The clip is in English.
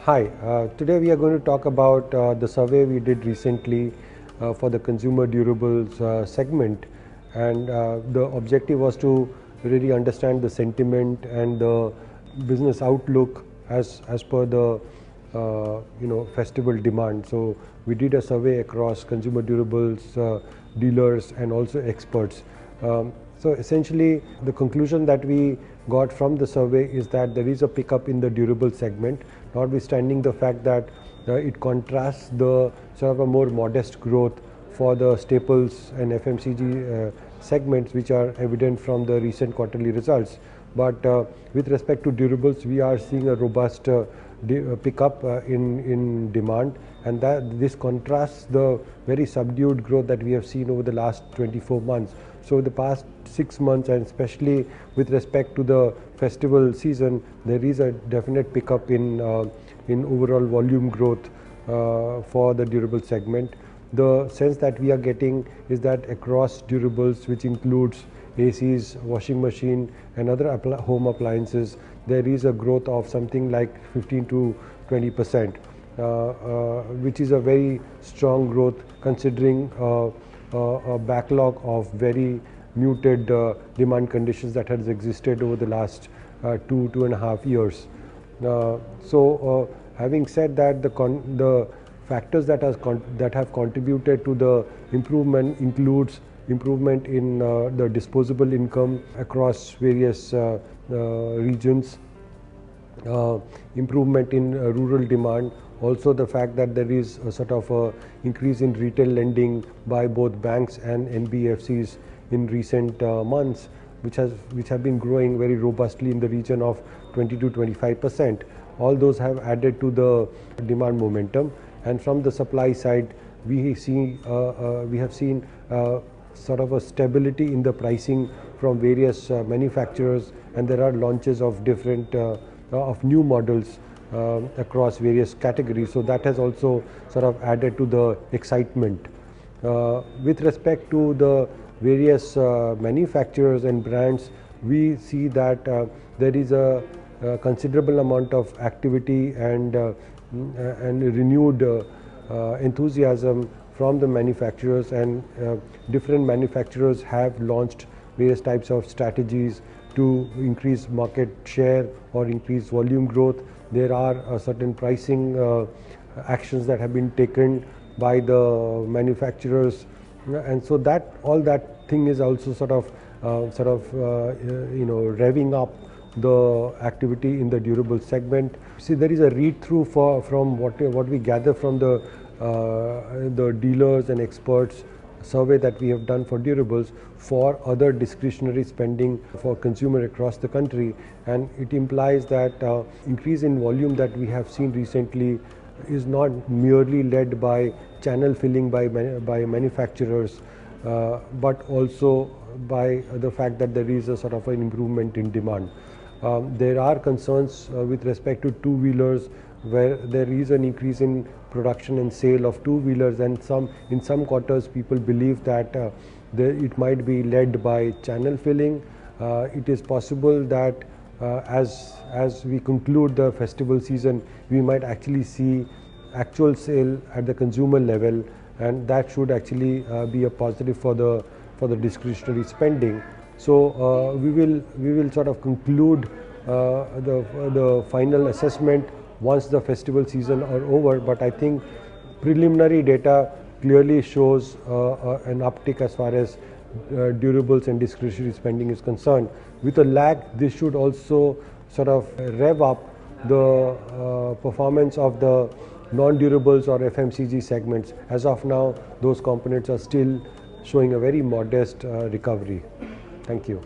Hi, today we are going to talk about the survey we did recently for the consumer durables segment, and the objective was to really understand the sentiment and the business outlook as per the festival demand. So we did a survey across consumer durables dealers and also experts. So essentially the conclusion that we got from the survey is that there is a pickup in the durable segment, notwithstanding the fact that it contrasts the sort of a more modest growth for the staples and FMCG segments, which are evident from the recent quarterly results. But with respect to durables, we are seeing a robust pickup in demand, and that this contrasts the very subdued growth that we have seen over the last 24 months. So the past 6 months, and especially with respect to the festival season, there is a definite pickup in overall volume growth for the durable segment. The sense that we are getting is that across durables, which includes ACs, washing machine and other home appliances, there is a growth of something like 15 to 20%, which is a very strong growth considering a backlog of very muted demand conditions that has existed over the last 2.5 years. Having said that, the factors that have contributed to the improvement includes improvement in the disposable income across various regions, improvement in rural demand, also the fact that there is a sort of a increase in retail lending by both banks and NBFCs in recent months, which have been growing very robustly in the region of 20 to 25%. All those have added to the demand momentum. And from the supply side, we have seen sort of a stability in the pricing from various manufacturers, and there are launches of different of new models across various categories. So that has also sort of added to the excitement. With respect to the various manufacturers and brands, we see that there is a considerable amount of activity and renewed enthusiasm from the manufacturers, and different manufacturers have launched various types of strategies to increase market share or increase volume growth. There are certain pricing actions that have been taken by the manufacturers, and so that all that thing is also sort of revving up the activity in the durable segment. See, there is a read-through from what we gather from the dealers and experts survey that we have done for durables for other discretionary spending for consumer across the country, and it implies that increase in volume that we have seen recently is not merely led by channel filling by manufacturers, but also by the fact that there is a sort of an improvement in demand. There are concerns with respect to two-wheelers, where there is an increase in production and sale of two-wheelers, and in some quarters people believe that it might be led by channel filling. It is possible that as we conclude the festival season, we might actually see actual sale at the consumer level, and that should actually be a positive for the discretionary spending. So we will sort of conclude the final assessment once the festival season are over, but I think preliminary data clearly shows an uptick as far as durables and discretionary spending is concerned. With a lag, this should also sort of rev up the performance of the non-durables or FMCG segments. As of now, those components are still showing a very modest recovery. Thank you.